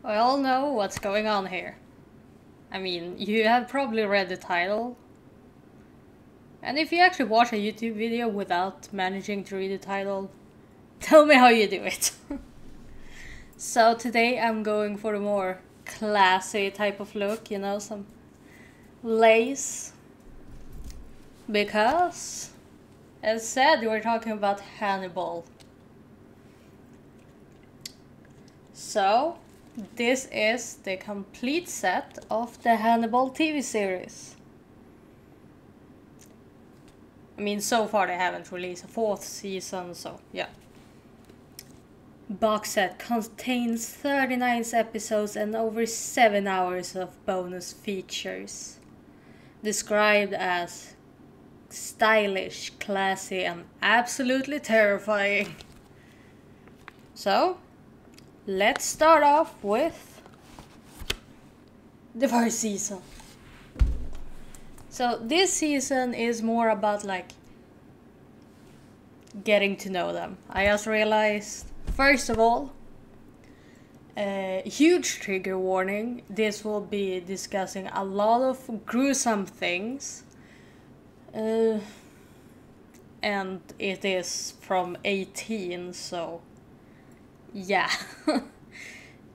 We all know what's going on here. I mean, you have probably read the title. And if you actually watch a YouTube video without managing to read the title, tell me how you do it. So today I'm going for a more classy type of look, some lace. Because, as said, we're talking about Hannibal. So, this is the complete set of the Hannibal TV series. I mean, so far they haven't released a fourth season, so yeah. Box set contains 39 episodes and over 7 hours of bonus features. Described as stylish, classy, and absolutely terrifying. So, let's start off with the first season. So this season is more about getting to know them. I just realized, first of all, huge trigger warning. This will be discussing a lot of gruesome things. And it is from 18, so yeah.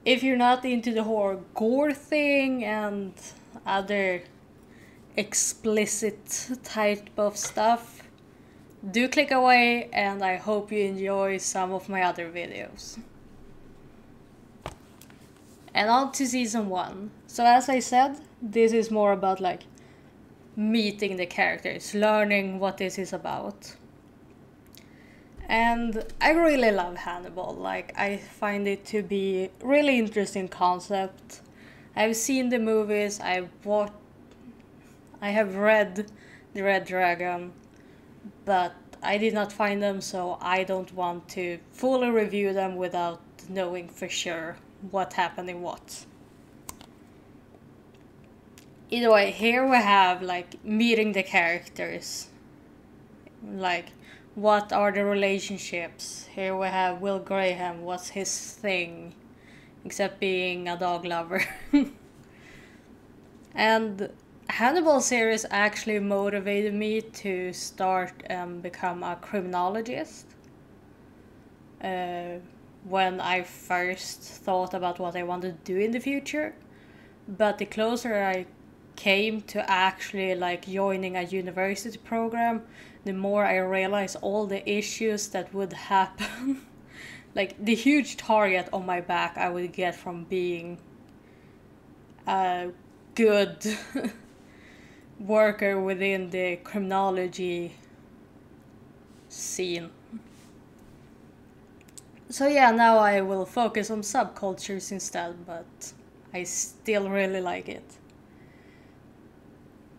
If you're not into the horror gore thing and other explicit type of stuff, do click away, and I hope you enjoy some of my other videos. And on to season 1. So as I said, this is more about meeting the characters, learning what this is about. And I really love Hannibal. I find it to be really interesting concept. I've seen the movies, I have read The Red Dragon, but I did not find them, so I don't want to fully review them without knowing for sure what happened in what. Either way, here we have meeting the characters. What are the relationships? Here we have Will Graham, what's his thing? Except being a dog lover. And Hannibal series actually motivated me to start and become a criminologist. When I first thought about what I wanted to do in the future. But the closer I came to actually joining a university program, the more I realized all the issues that would happen. The huge target on my back I would get from being a good worker within the criminology scene. So yeah, now I will focus on subcultures instead, but I still really like it.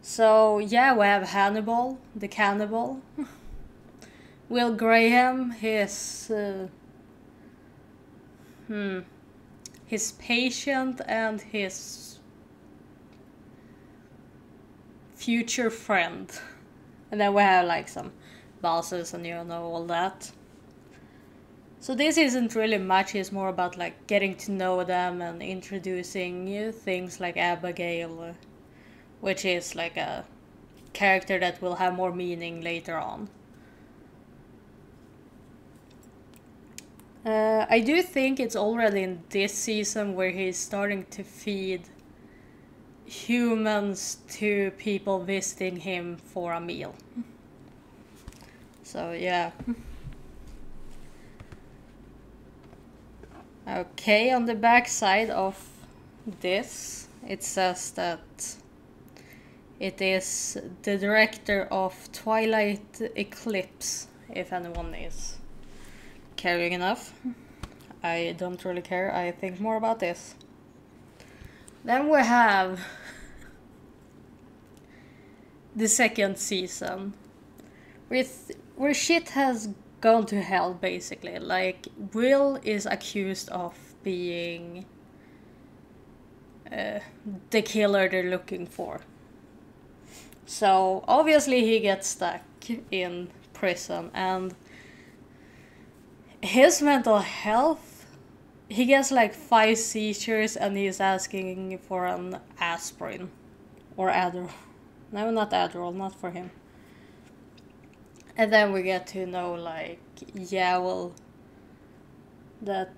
So yeah, we have Hannibal, the cannibal. Will Graham, his patient and his future friend. And then we have some bosses and all that. So this isn't really much, it's more about getting to know them and introducing things like Abigail, which is a character that will have more meaning later on. I do think it's already in this season where he's starting to feed humans to people visiting him for a meal. So yeah. Okay, on the back side of this, it says that it is the director of Twilight Eclipse, if anyone is caring enough. I don't really care, I think more about this. Then we have the second season, where shit has gone to hell, basically. Will is accused of being the killer they're looking for. So obviously he gets stuck in prison, and his mental health he gets like 5 seizures and he's asking for an aspirin or Adderall. No, not Adderall, not for him. And then we get to know like, yeah, well, that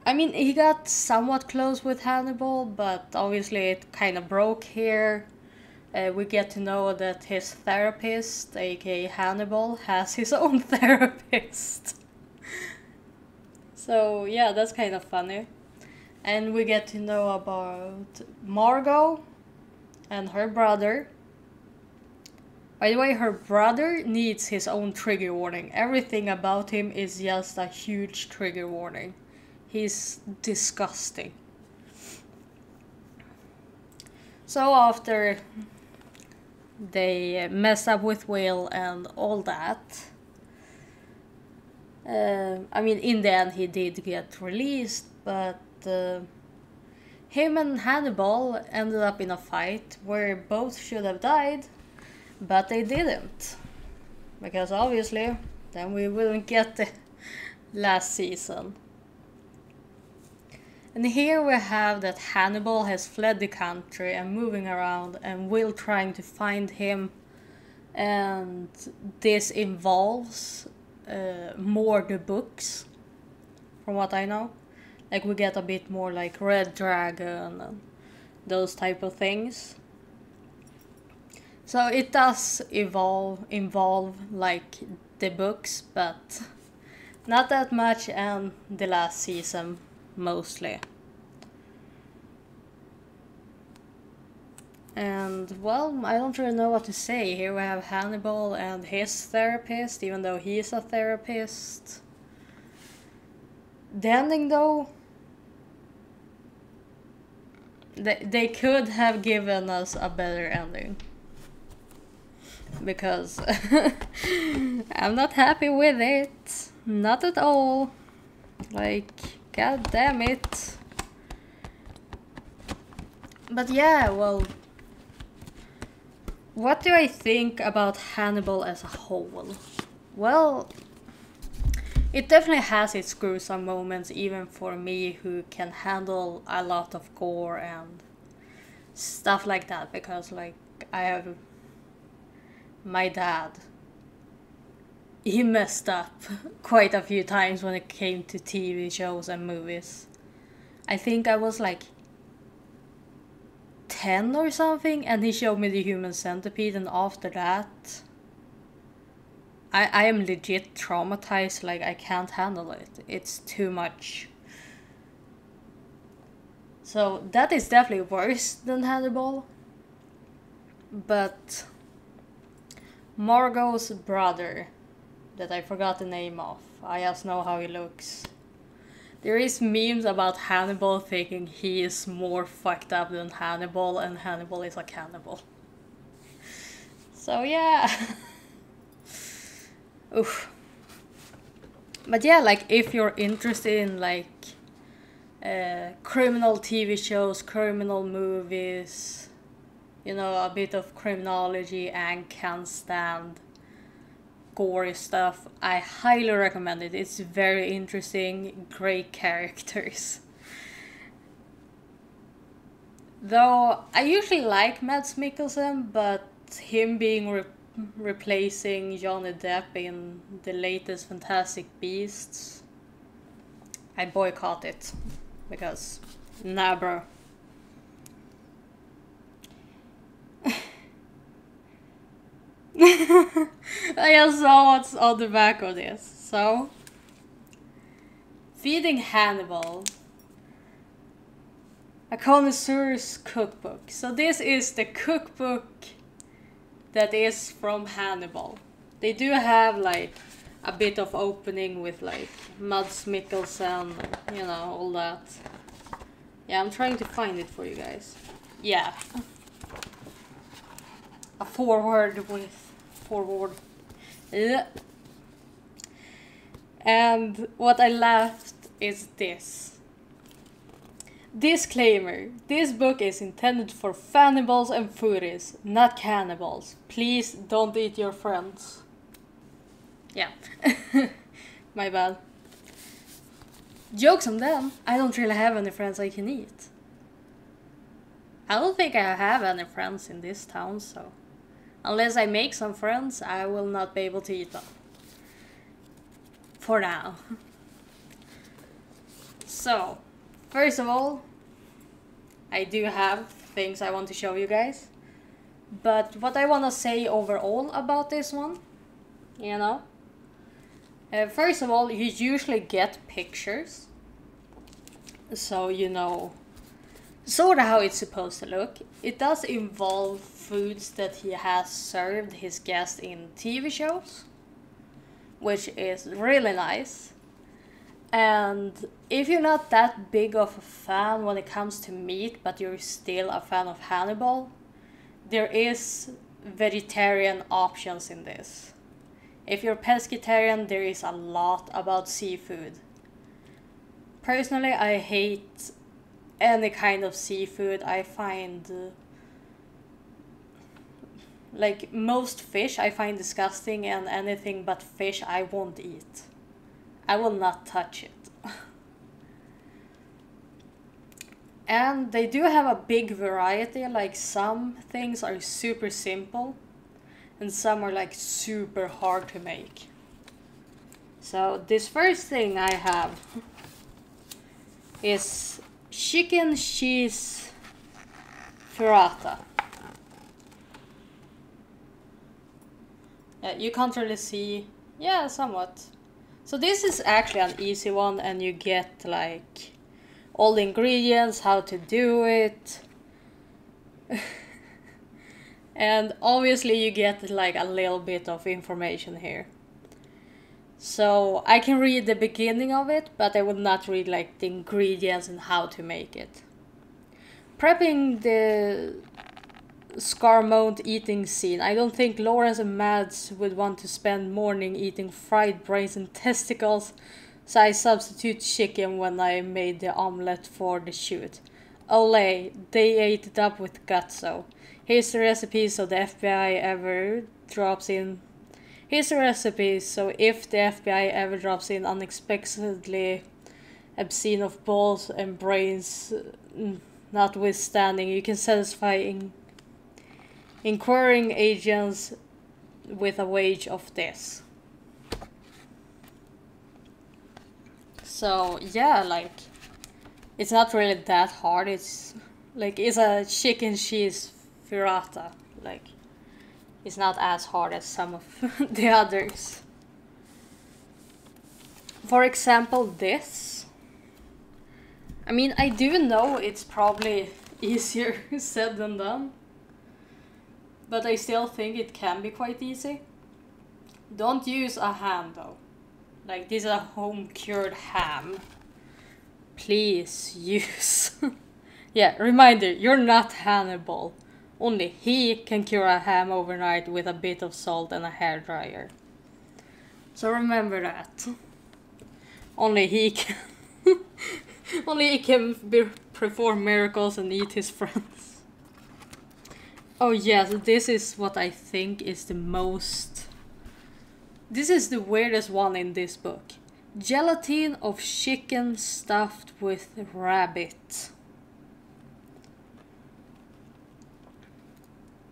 I mean, he got somewhat close with Hannibal, but obviously it kind of broke here. We get to know that his therapist, aka Hannibal, has his own therapist. So yeah, that's kind of funny. And we get to know about Margot and her brother. By the way, her brother needs his own trigger warning. Everything about him is just a huge trigger warning. He's disgusting. So after they mess up with Will and all that, I mean, in the end he did get released, but him and Hannibal ended up in a fight where both should have died, but they didn't. Because obviously, then we wouldn't get the last season. And here we have that Hannibal has fled the country and moving around, and Will trying to find him. And this involves more the books, from what I know. Like we get a bit more like Red Dragon and those type of things. So it does involve like the books, but not that much, and the last season mostly. And well, I don't really know what to say. Here we have Hannibal and his therapist, even though he's a therapist. The ending though, they could have given us a better ending. Because I'm not happy with it. Not at all. Like, god damn it. But yeah, well, what do I think about Hannibal as a whole? Well, it definitely has its gruesome moments, even for me who can handle a lot of gore and stuff like that, because like I have my dad. He messed up quite a few times when it came to TV shows and movies. I think I was like 10 or something, and he showed me the Human Centipede, and after that I am legit traumatized. Like I can't handle it. It's too much. So that is definitely worse than Hannibal. But Margot's brother, that I forgot the name of, I just know how he looks. There is memes about Hannibal thinking he is more fucked up than Hannibal, and Hannibal is a cannibal. So yeah. Oof. But yeah, like if you're interested in like criminal TV shows, criminal movies, you know, a bit of criminology and can stand gory stuff, I highly recommend it. It's very interesting, great characters. Though I usually like Mads Mikkelsen, but him being replacing Johnny Depp in the latest Fantastic Beasts, I boycott it. Because, nah bro. I just saw what's on the back of this. So, Feeding Hannibal, a connoisseur's cookbook. So this is the cookbook that is from Hannibal. They do have like a bit of opening with like Mads Mikkelsen, you know, all that. Yeah, I'm trying to find it for you guys. Yeah. A forward with forward. Yeah. And what I left is this. Disclaimer. This book is intended for fannibals and foodies, not cannibals. Please don't eat your friends. Yeah. My bad. Jokes on them, I don't really have any friends I can eat. I don't think I have any friends in this town, so unless I make some friends, I will not be able to eat them. For now. So, first of all, I do have things I want to show you guys. But what I want to say overall about this one, you know, first of all, you usually get pictures. So, you know, sort of how it's supposed to look. It does involve foods that he has served his guests in TV shows, which is really nice. And if you're not that big of a fan when it comes to meat, but you're still a fan of Hannibal, there is vegetarian options in this. If you're pescatarian, there is a lot about seafood. Personally, I hate any kind of seafood. I find like most fish I find disgusting, and anything but fish I won't eat. I will not touch it. And they do have a big variety, like some things are super simple and some are like super hard to make. So this first thing I have is chicken cheese Ferrata. You can't really see, yeah, somewhat. So this is actually an easy one, and you get like all the ingredients, how to do it. And obviously you get like a little bit of information here. So I can read the beginning of it, but I would not read like the ingredients and how to make it. Prepping the Scarmount eating scene. I don't think Lawrence and Mads would want to spend morning eating fried brains and testicles, so I substitute chicken when I made the omelette for the shoot. Olay, they ate it up with gutso. Here's the recipe so the FBI ever drops in. Here's the recipe so if the FBI ever drops in unexpectedly obscene of balls and brains notwithstanding, you can satisfy inquiring agents with a wage of this. So yeah, like it's not really that hard. It's like it's a chicken cheese Ferrata. Like it's not as hard as some of the others. For example, this. I mean, I do know it's probably easier said than done, but I still think it can be quite easy. Don't use a ham though. Like this is a home cured ham. Please use. Yeah, reminder, you're not Hannibal. Only he can cure a ham overnight with a bit of salt and a hairdryer. So remember that. Only he can. Only he can perform miracles and eat his friends. Oh yes, this is what I think is the most... This is the weirdest one in this book. Gelatin of chicken stuffed with rabbit.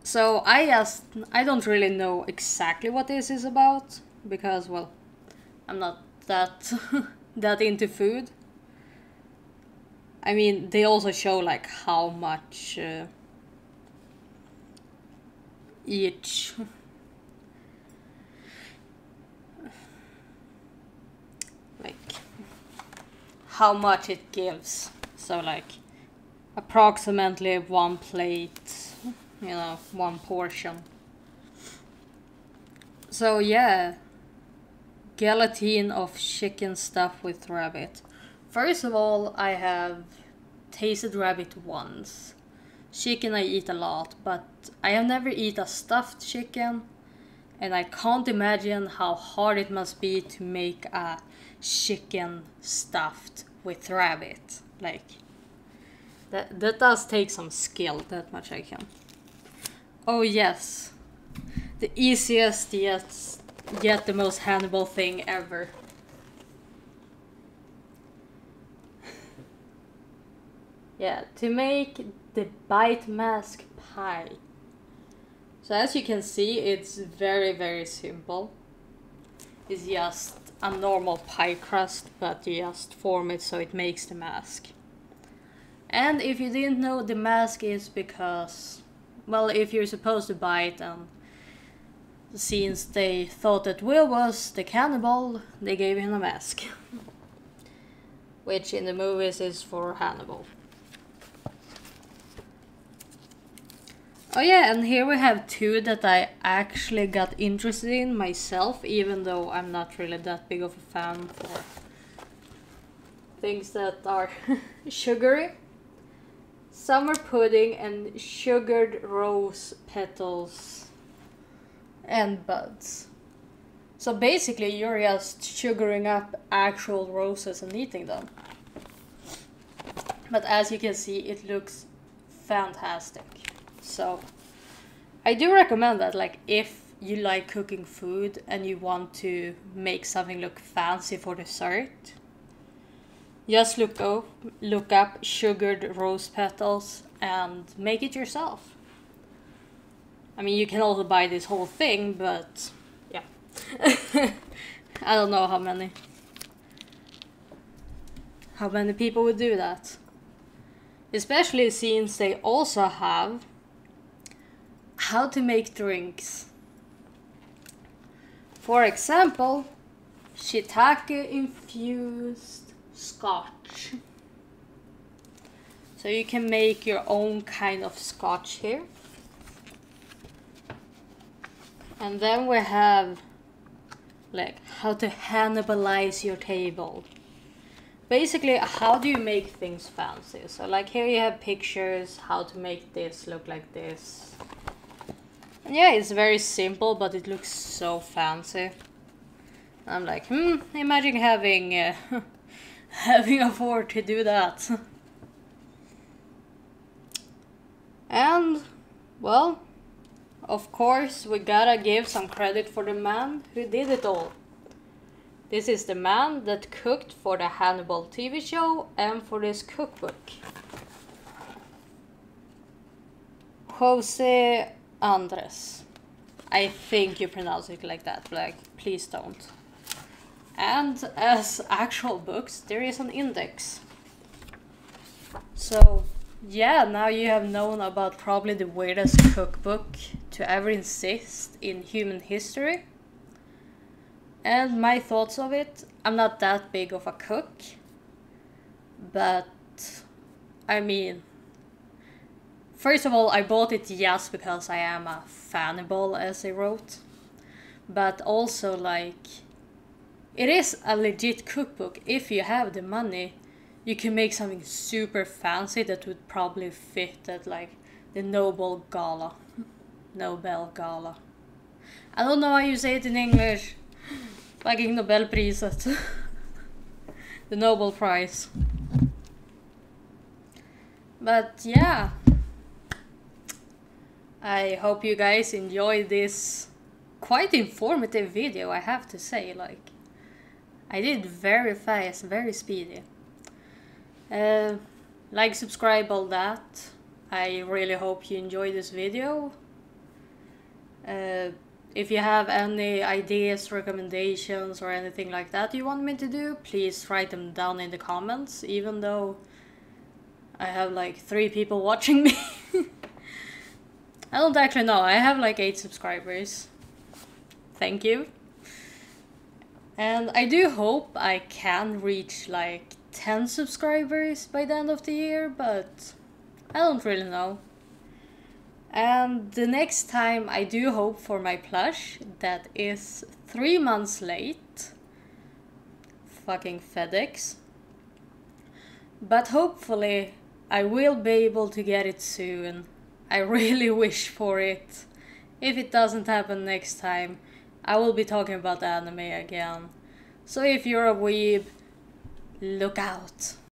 So I don't really know exactly what this is about, because, well, I'm not that that into food. I mean, they also show like how much each like how much it gives. So like approximately one plate, you know, one portion. So yeah, gelatin of chicken stuffed with rabbit. First of all, I have tasted rabbit once. Chicken I eat a lot, but I have never eaten a stuffed chicken, and I can't imagine how hard it must be to make a chicken stuffed with rabbit. Like, that does take some skill, that much I can. Oh yes, the easiest yet the most Hannibal thing ever. Yeah, to make the bite mask pie. So as you can see, it's very simple. It's just a normal pie crust, but you just form it so it makes the mask. And if you didn't know, the mask is because, well, if you're supposed to bite, since they thought that Will was the cannibal, they gave him a mask. Which in the movies is for Hannibal. Oh yeah, and here we have two that I actually got interested in myself, even though I'm not really that big of a fan for things that are sugary. Summer pudding and sugared rose petals and buds. So basically you're just sugaring up actual roses and eating them. But as you can see, it looks fantastic. So I do recommend that, like, if you like cooking food and you want to make something look fancy for dessert, just look up sugared rose petals and make it yourself. I mean, you can also buy this whole thing, but yeah. I don't know how many people would do that. Especially since they also have how to make drinks. For example, shiitake infused scotch. So you can make your own kind of scotch here. And then we have like how to Hannibalize your table. Basically, how do you make things fancy? So like here you have pictures, how to make this look like this. And yeah, it's very simple, but it looks so fancy. I'm like, imagine having having a fork to do that. And, well, of course, we gotta give some credit for the man who did it all. This is the man that cooked for the Hannibal TV show and for this cookbook. Jose Andres. I think you pronounce it like that, but like, please don't. And as actual books, there is an index. So, yeah, now you have known about probably the weirdest cookbook to ever exist in human history. And my thoughts of it, I'm not that big of a cook, but I mean, first of all, I bought it just because I am a Hannibal, as they wrote, but also like, it is a legit cookbook. If you have the money, you can make something super fancy that would probably fit at like the Nobel Gala. I don't know how you say it in English. Fucking Nobelpriset. The Nobel Prize. But yeah. I hope you guys enjoyed this quite informative video, I have to say. Like, I did very fast, very speedy. Like, subscribe, all that. I really hope you enjoyed this video. If you have any ideas, recommendations, or anything like that you want me to do, please write them down in the comments, even though I have like 3 people watching me. I don't actually know, I have like 8 subscribers. Thank you. And I do hope I can reach like 10 subscribers by the end of the year, but I don't really know. And the next time I do hope for my plush that is 3 months late. Fucking FedEx. But hopefully I will be able to get it soon. I really wish for it. If it doesn't happen next time, I will be talking about anime again. So if you're a weeb, look out.